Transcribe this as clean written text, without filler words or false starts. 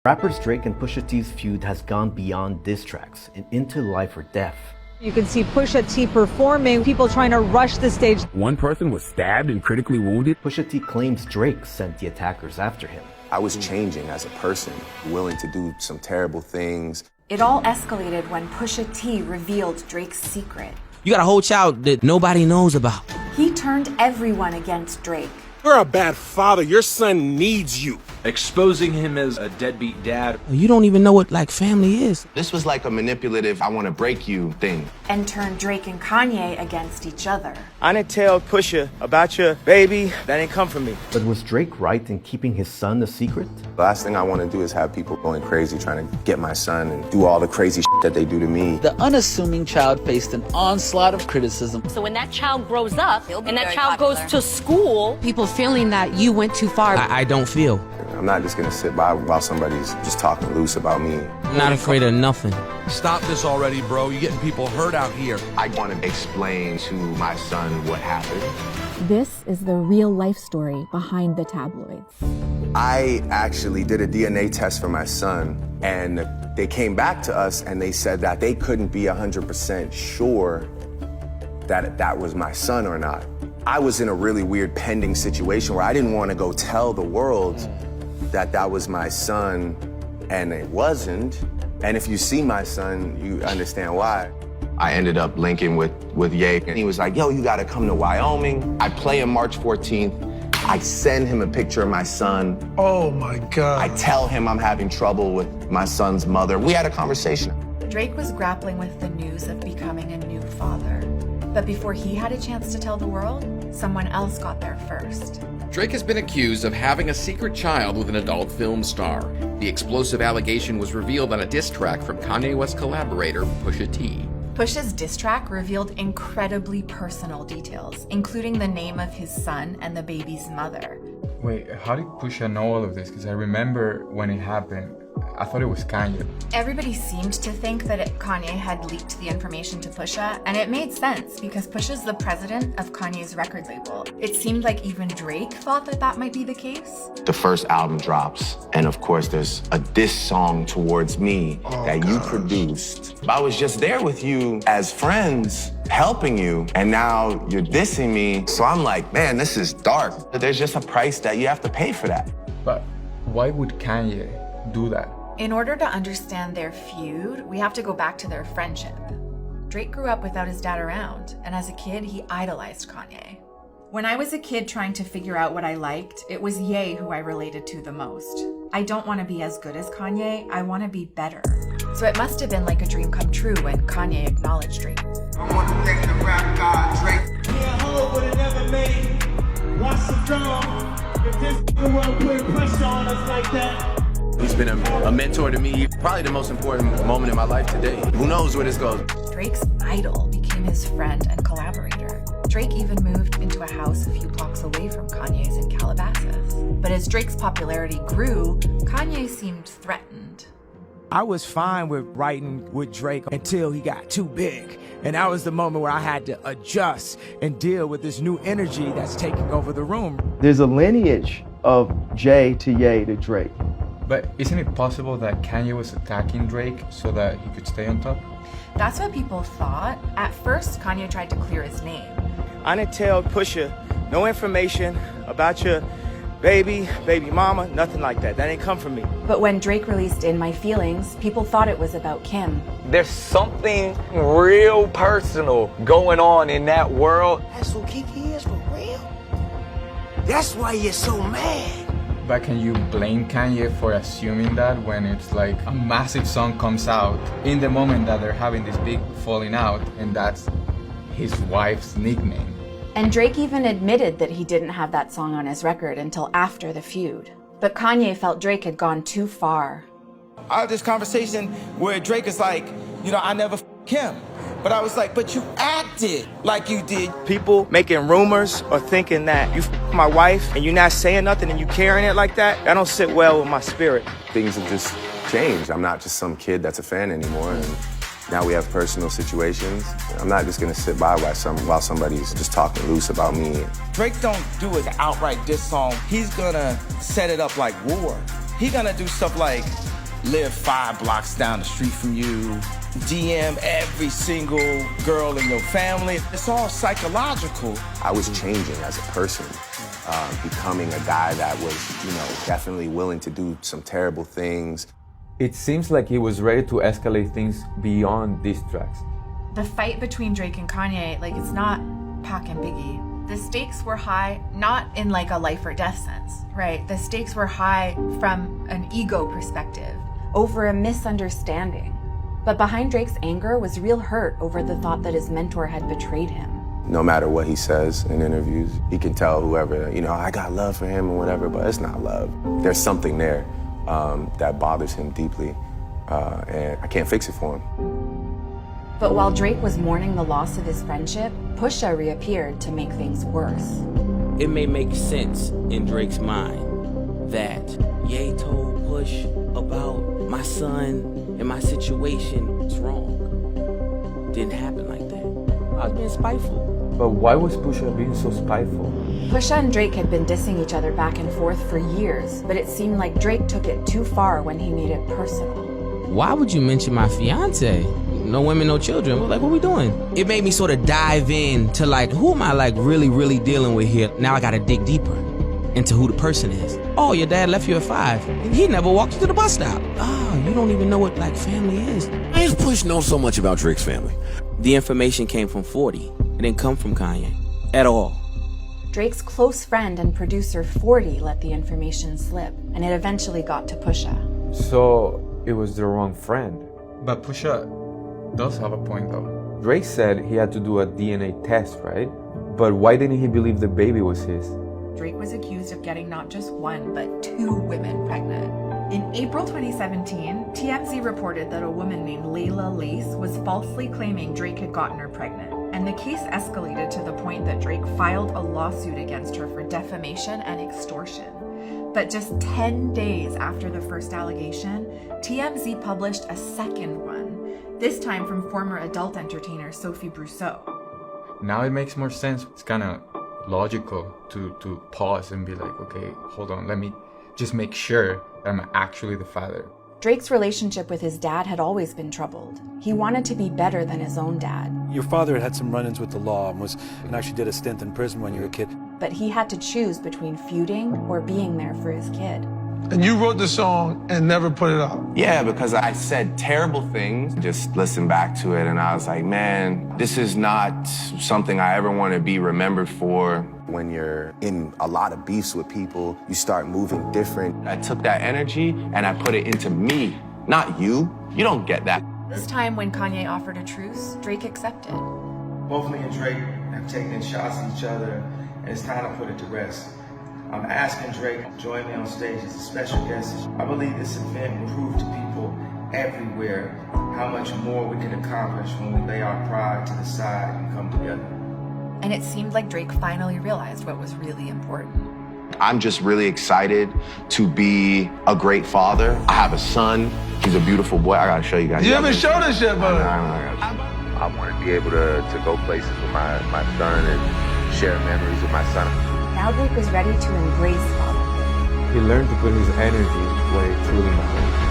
Rappers Drake and Pusha T's feud has gone beyond diss tracks and into life or death. You can see Pusha T performing, people trying to rush the stage. One person was stabbed and critically wounded. Pusha T claims Drake sent the attackers after him. I was changing as a person, willing to do some terrible things. It all escalated when Pusha T revealed Drake's secret. You got a whole child that nobody knows about. He turned everyone against Drake. You're a bad father. Your son needs you. Exposing him as a deadbeat dad. You don't even know what family is. This was like a manipulative, I want to break you thing. And turned Drake and Kanye against each other. I didn't tell Pusha about your baby. That didn't come from me. But was Drake right in keeping his son a secret? The last thing I want to do is have people going crazy trying to get my son and do all the crazy shit that they do to me. The unassuming child faced an onslaught of criticism. So when that child grows up and that child goes to school, people feeling that you went too far. I don't feel. I'm not just going to sit by while somebody's just talking loose about me. I'm not afraid of nothing. Stop this already, bro. You're getting people hurt out here. I want to explain to my son what happened. This is the real life story behind the tabloids. I actually did a DNA test for my son, and they came back to us and they said that they couldn't be 100% sure that that was my son or not. I was in a really weird pending situation where I didn't want to go tell the world that that was my son, and it wasn't. And if you see my son, you understand why. I ended up linking with Ye, and he was like, yo, you gotta come to Wyoming. I play him March 14th. I send him a picture of my son. Oh my God. I tell him I'm having trouble with my son's mother. We had a conversation. Drake was grappling with the news of becoming a new father. But before he had a chance to tell the world, someone else got there first. Drake has been accused of having a secret child with an adult film star. The explosive allegation was revealed on a diss track from Kanye West collaborator Pusha T. Pusha's diss track revealed incredibly personal details, including the name of his son and the baby's mother. Wait, how did Pusha know all of this? Because I remember when it happened, I thought it was Kanye. Everybody seemed to think that Kanye had leaked the information to Pusha, and it made sense because Pusha's the president of Kanye's record label. It seemed like even Drake thought that that might be the case. The first album drops, and of course there's a diss song towards me you produced. I was just there with you as friends, helping you, and now you're dissing me. So I'm like, man, this is dark. There's just a price that you have to pay for that. But why would Kanye do that? In order to understand their feud, we have to go back to their friendship. Drake grew up without his dad around, and as a kid, he idolized Kanye. When I was a kid trying to figure out what I liked, it was Ye who I related to the most. I don't want to be as good as Kanye, I want to be better. So it must have been like a dream come true when Kanye acknowledged Drake. I want to thank the rap god Drake. Yeah, Ho would have never made Watch the drum if this world put pressure on us like that. He's been a mentor to me, probably the most important moment in my life today. Who knows where this goes? Drake's idol became his friend and collaborator. Drake even moved into a house a few blocks away from Kanye's in Calabasas. But as Drake's popularity grew, Kanye seemed threatened. I was fine with writing with Drake until he got too big. And that was the moment where I had to adjust and deal with this new energy that's taking over the room. There's a lineage of Jay to Ye to Drake. But isn't it possible that Kanye was attacking Drake so that he could stay on top? That's what people thought. At first, Kanye tried to clear his name. I didn't tell Pusha no information about your baby mama, nothing like that. That didn't come from me. But when Drake released In My Feelings, people thought it was about Kim. There's something real personal going on in that world. That's who Kiki is for real? That's why you're so mad. But can you blame Kanye for assuming that when it's like a massive song comes out in the moment that they're having this big falling out and that's his wife's nickname? And Drake even admitted that he didn't have that song on his record until after the feud. But Kanye felt Drake had gone too far. I had this conversation where Drake is like, I never him. But I was like, but you acted like you did. People making rumors or thinking that you my wife and you're not saying nothing and you carrying it like that don't sit well with my spirit. Things have just changed. I'm not just some kid that's a fan anymore. And now we have personal situations. I'm not just gonna sit by while somebody's just talking loose about me. Drake don't do an outright diss song. He's gonna set it up like war. He's gonna do stuff like, live 5 blocks down the street from you, DM every single girl in your family. It's all psychological. I was changing as a person, becoming a guy that was, definitely willing to do some terrible things. It seems like he was ready to escalate things beyond diss tracks. The fight between Drake and Kanye, it's not Pac and Biggie. The stakes were high, not in a life or death sense, right? The stakes were high from an ego perspective. Over a misunderstanding. But behind Drake's anger was real hurt over the thought that his mentor had betrayed him. No matter what he says in interviews, he can tell whoever, I got love for him or whatever, but it's not love. There's something there that bothers him deeply, and I can't fix it for him. But while Drake was mourning the loss of his friendship, Pusha reappeared to make things worse. It may make sense in Drake's mind that Ye told Push about my son and my situation was wrong. Didn't happen like that. I was being spiteful. But why was Pusha being so spiteful? Pusha and Drake had been dissing each other back and forth for years, but it seemed like Drake took it too far when he made it personal. Why would you mention my fiance? No women, no children. What we doing? It made me sort of dive in to who am I really, really dealing with here? Now I gotta dig deeper into who the person is. Oh, your dad left you at 5. And he never walked you to the bus stop. Oh, you don't even know what family is. Why does Push know so much about Drake's family? The information came from 40. It didn't come from Kanye at all. Drake's close friend and producer 40 let the information slip, and it eventually got to Pusha. So it was the wrong friend. But Pusha does have a point though. Drake said he had to do a DNA test, right? But why didn't he believe the baby was his? Drake was accused of getting not just 1, but 2 women pregnant. In April 2017, TMZ reported that a woman named Layla Lace was falsely claiming Drake had gotten her pregnant, and the case escalated to the point that Drake filed a lawsuit against her for defamation and extortion. But just 10 days after the first allegation, TMZ published a second one, this time from former adult entertainer Sophie Brousseau. Now it makes more sense. It's kind of logical to pause and be like, okay, hold on, let me just make sure that I'm actually the father. Drake's relationship with his dad had always been troubled. He wanted to be better than his own dad. Your father had some run-ins with the law and actually did a stint in prison when you were a kid. But he had to choose between feuding or being there for his kid. And you wrote the song and never put it out. Yeah, because I said terrible things. Just listened back to it and I was like, man, this is not something I ever want to be remembered for. When you're in a lot of beefs with people, you start moving different. I took that energy and I put it into me, not you. You don't get that. This time when Kanye offered a truce, Drake accepted. Both me and Drake have taken shots at each other, and it's time to put it to rest. I'm asking Drake to join me on stage as a special guest. I believe this event will prove to people everywhere how much more we can accomplish when we lay our pride to the side and come together. And it seemed like Drake finally realized what was really important. I'm just really excited to be a great father. I have a son. He's a beautiful boy. I gotta show you guys. You haven't shown us yet, brother. I want to be able to go places with my son and share memories with my son. Now Drake was ready to embrace fatherhood. He learned to put his energy where it truly matters.